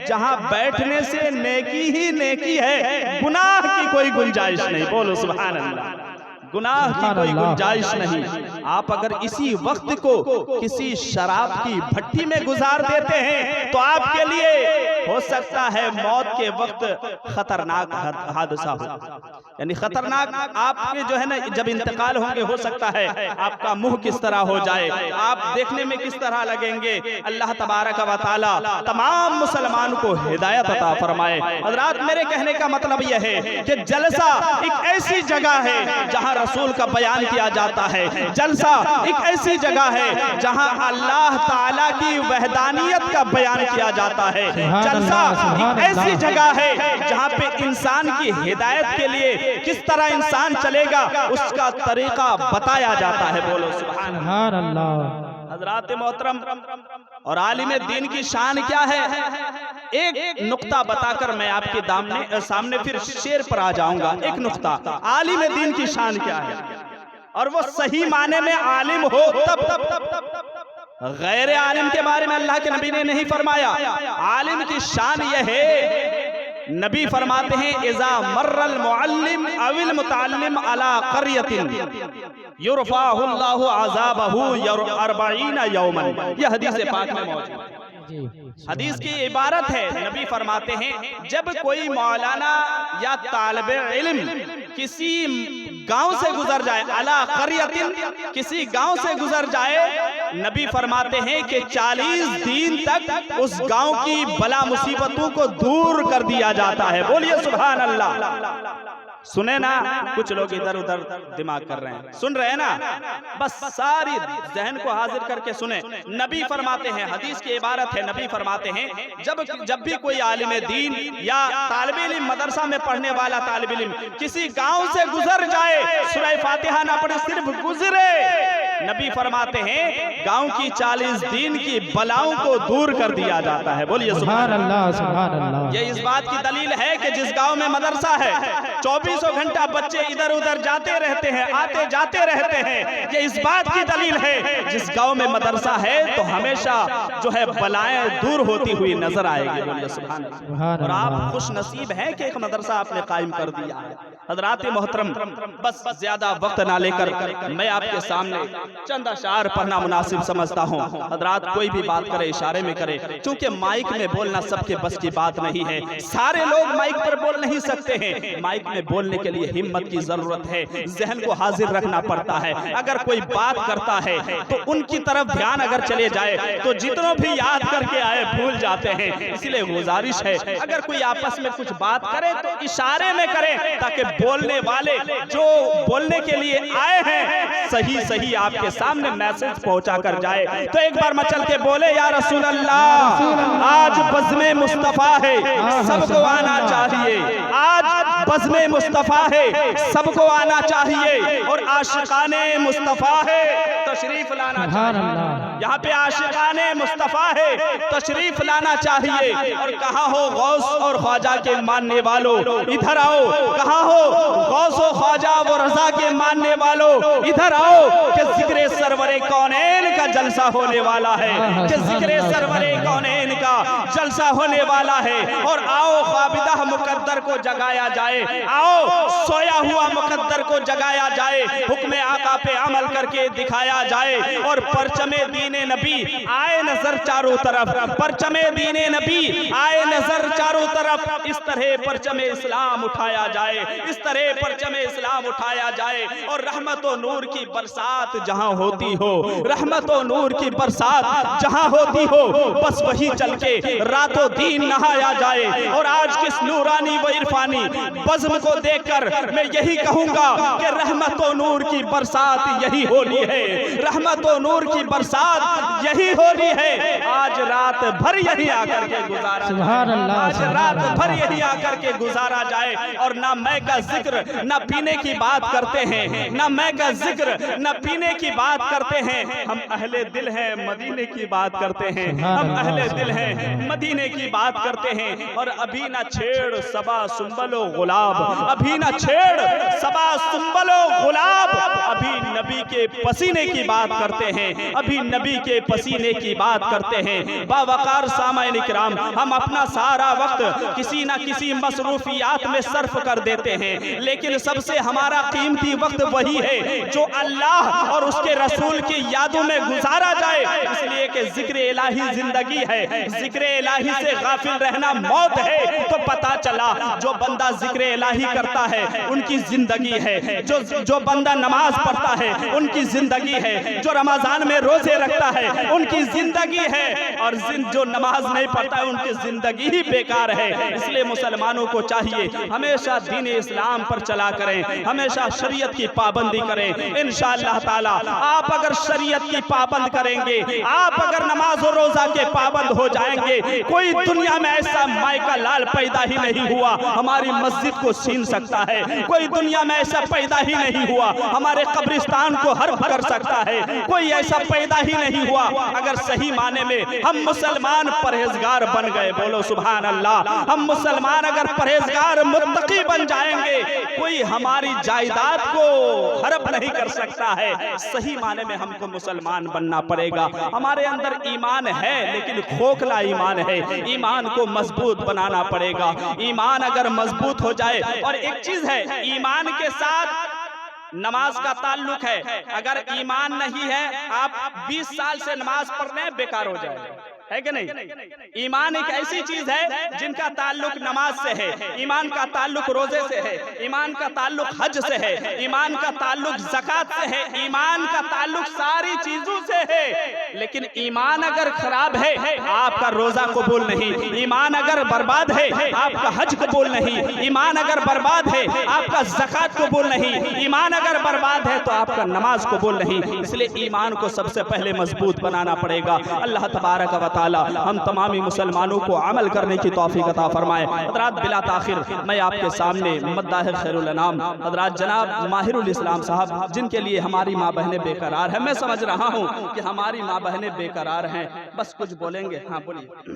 جہاں بیٹھنے سے نیکی ہی نیکی ہے، گناہ کی کوئی گنجائش نہیں. بولو سبحان اللہ. گناہ کی کوئی گنجائش نہیں. آپ اگر اسی وقت کو کسی شراب کی بھٹی میں گزار دیتے ہیں تو آپ کے لیے ہو سکتا ہے موت کے وقت خطرناک حادثہ ہو. یعنی خطرناک آپ کے جو ہے نا جب انتقال ہوں گے ہو سکتا ہے آپ کا منہ کس طرح ہو جائے، آپ دیکھنے میں کس طرح لگیں گے. اللہ تبارک و تعالی تمام مسلمان کو ہدایت عطا فرمائے. حضرات میرے کہنے کا مطلب یہ ہے کہ جلسہ ایک ایسی جگہ ہے جہاں رسول کا بیان کیا جاتا ہے. جلسہ ایک ایسی جگہ ہے جہاں اللہ تعالیٰ کی وحدانیت کا بیان کیا جاتا ہے. جلسہ ایک ایسی جگہ ہے جہاں پہ انسان کی ہدایت کے لیے کس طرح انسان چلے گا اس کا طریقہ بتایا جاتا ہے. بولو سبحان اللہ. حضرات محترم اور عالم دین کی شان کیا ہے؟ ایک نقطہ بتا کر میں آپ کے سامنے پھر شعر پر آ جاؤں گا. ایک نقطہ عالم دین کی شان کیا ہے، اور وہ صحیح معنی میں عالم ہو تب. غیر عالم کے بارے میں اللہ کے نبی نے نہیں فرمایا. عالم کی شان یہ ہے، نبی فرماتے ہیں اذا مر المعلم او المتعلم على قرية يرفعه الله عذابه 40 يوما. یہ حدیث پاک میں موجود ہے. حدیث کی عبارت ہے، نبی فرماتے ہیں جب کوئی مولانا یا طالب علم کسی گاؤں سے گزر جائے، علی قریۃ کسی گاؤں سے گزر جائے، نبی فرماتے ہیں کہ 40 دن تک اس گاؤں کی بلا مصیبتوں کو دور کر دیا جاتا ہے. بولیے سبحان اللہ. سنیں نا، کچھ لوگ ادھر ادھر دماغ کر رہے ہیں، سن رہے ہیں نا، بس ساری ذہن کو حاضر کر کے سنیں. نبی فرماتے ہیں، حدیث کی عبارت ہے، نبی فرماتے ہیں جب بھی کوئی عالم دین یا طالب علم مدرسہ میں پڑھنے والا طالب علم کسی گاؤں سے گزر جائے، سورہ فاتحہ نہ پڑھے صرف گزرے، نبی فرماتے ہیں گاؤں کی 40 دن کی بلاؤں کو دور کر دیا جاتا ہے. بولیے سبحان اللہ. سبحان اللہ. یہ اس بات کی دلیل ہے کہ جس گاؤں میں مدرسہ ہے 24 گھنٹہ بچے ادھر ادھر جاتے رہتے ہیں، آتے جاتے رہتے ہیں. یہ اس بات کی دلیل ہے جس گاؤں میں مدرسہ ہے تو ہمیشہ جو ہے بلائیں دور ہوتی ہوئی نظر آئے گی. بولیے سبحان اللہ. اور آپ خوش نصیب ہیں کہ ایک مدرسہ آپ نے قائم کر دیا ہے. حضرات محترم، بس زیادہ وقت نہ لے کر میں آپ کے سامنے چند اشعار پڑھنا مناسب سمجھتا ہوں. حضرات کوئی بھی بات کرے اشارے میں کرے، چونکہ مائک میں بولنا سب کے بس کی بات نہیں ہے. سارے لوگ مائک پر بول نہیں سکتے ہیں. مائک میں بولنے کے لیے ہمت کی ضرورت ہے، ذہن کو حاضر رکھنا پڑتا ہے. اگر کوئی بات کرتا ہے تو ان کی طرف دھیان اگر چلے جائے تو جتنوں بھی یاد کر کے آئے بھول جاتے ہیں. اس لیے گزارش ہے اگر کوئی آپس میں کچھ بات کرے تو اشارے میں کریں تاکہ بولنے والے جو بولنے کے لیے آئے ہیں صحیح آپ کے سامنے میسج پہنچا کر جائے. تو ایک بار مچل کے بولے یا رسول اللہ. آج بزم مصطفیٰ ہے، سب کو آنا چاہیے. آج بزم مصطفیٰ ہے، سب کو آنا چاہیے. اور عاشقان مصطفیٰ ہے، تشریف لانا چاہیے. یہاں پہ عاشقان مصطفیٰ ہے، تشریف لانا چاہیے. اور کہاں ہو غوث اور خواجہ کے ماننے والوں ادھر آؤ. کہاں ہو غوث و خواجہ و رضا کے ماننے والوں ادھر آؤ کہ ذکر سرور کونین کا جلسہ ہونے والا ہے. کہ ذکر سرور کونین کا جلسہ ہونے والا ہے. اور آؤ خوابدہ مقدر کو جگایا جائے، آؤ سویا ہوا مقدر کو جگایا جائے. حکم آقا پہ عمل کر کے دکھایا جائے. اور پرچم دین نبی آئے نظر چاروں طرف. پرچم دین نبی آئے نظر چاروں طرف. اس طرح پرچم اسلام اٹھایا جائے، اس طرح پرچم اسلام اٹھایا جائے. اور رحمت و نور کی برسات جہاں ہوتی ہو، رحمت و نور کی برسات جہاں ہوتی ہو، بس وہی چل کے رات و دین نہایا جائے. اور آج کس نورانی و عرفانی بزم کو دیکھ کر میں یہی کہوں گا کہ رحمت و نور کی برسات یہی ہونی ہے، رحمت و نور کی برسات یہی ہونی ہے. آج رات بھر یہی آ کر کے گزارا جائے، آج رات بھر یہی آ کر کے گزارا جائے. اور نہ میں کا ذکر نہ پینے کی بات کرتے ہیں، نہ میں کا ذکر نہ پینے کی بات کرتے ہیں. ہم اہل دل ہیں، مدینے کی بات کرتے ہیں. ہم اہل دل ہیں، ہیں، مدینے کی بات کرتے ہیں، اور ابھی نہ چھیڑ صبا سنبل و غلاب، ابھی نہ چھیڑ صبا سنبل و غلاب، ابھی نبی کے پسینے کی بات کرتے ہیں، ابھی نبی کے پسینے کی بات کرتے ہیں۔ باوقار سامعین کرام، ہم اپنا سارا وقت کسی نہ کسی مصروفیات میں صرف کر دیتے ہیں، لیکن سب سے ہمارا قیمتی وقت وہی ہے جو اللہ اور اس کے رسول کی یادوں میں گزارا جائے، اس لیے کہ ذکر الہی زندگی ہے، ذکر الہی سے غافل رہنا موت ہے۔ تو پتا چلا جو بندہ ذکر الہی کرتا ہے ان کی زندگی ہے، جو بندہ نماز پڑھتا ہے ان کی زندگی ہے، جو رمضان میں روزے رکھتا ہے ان کی زندگی ہے، اور جو نماز نہیں پڑھتا ہے ان کی زندگی ہی بیکار ہے۔ اس لیے مسلمانوں کو چاہیے ہمیشہ دین اسلام پر چلا کریں، ہمیشہ شریعت کی پابندی کریں۔ انشاءاللہ تعالی آپ اگر شریعت کی پابند کریں گے، آپ اگر نماز و روزہ کے پابند ہو جائیں گے، کوئی دنیا میں ایسا مائکہ لال پیدا ہی نہیں ہوا ہماری مسجد کو چھین سکتا ہے، کوئی دنیا میں ایسا پیدا ہی نہیں ہوا ہمارے قبرستان کو حرف کر سکتا ہے، کوئی ایسا پیدا ہی نہیں ہوا۔ اگر صحیح معنی میں ہم مسلمان پرہیزگار بن گئے، بولو سبحان اللہ، ہم مسلمان اگر پرہیزگار متقی بن جائیں گے، کوئی ہماری جائیداد کو حرف نہیں کر سکتا ہے۔ صحیح معنی میں ہم کو مسلمان بننا پڑے گا۔ ہمارے اندر ایمان ہے لیکن کھوکھلا ایمان ہے، ایمان کو مضبوط بنانا پڑے گا۔ ایمان اگر مضبوط ہو جائے، اور ایک چیز ہے ایمان کے ساتھ نماز کا تعلق ہے، اگر ایمان نہیں ہے آپ 20 سال سے نماز پڑھنے بیکار ہو جائے، ہے کہ نہیں؟ ایمان ایک ایسی چیز ہے جن کا تعلق نماز سے ہے، ایمان کا تعلق روزے سے ہے، ایمان کا تعلق حج سے ہے، ایمان کا تعلق زکوٰۃ سے ہے، ایمان کا تعلق ساری چیزوں سے ہے۔ لیکن ایمان اگر خراب ہے آپ کا روزہ قبول نہیں، ایمان اگر برباد ہے آپ کا حج قبول نہیں، ایمان اگر برباد ہے آپ کا زکوٰۃ قبول نہیں، ایمان اگر برباد ہے تو آپ کا نماز قبول نہیں۔ اس لیے ایمان کو سب سے پہلے مضبوط بنانا پڑے گا۔ اللہ تبارک و تعالی ہم تمامی مسلمانوں کو عمل کرنے کی توفیق عطا فرمائے۔ حضرات بلا تاخیر میں آپ کے سامنے مداح خیر الانام حضرات جناب ماہر الاسلام صاحب، جن کے لیے ہماری ماں بہنیں بے قرار ہیں، میں سمجھ رہا ہوں کہ ہماری ماں بہنیں بے قرار ہیں، بس کچھ بولیں گے؟ ہاں بولیے۔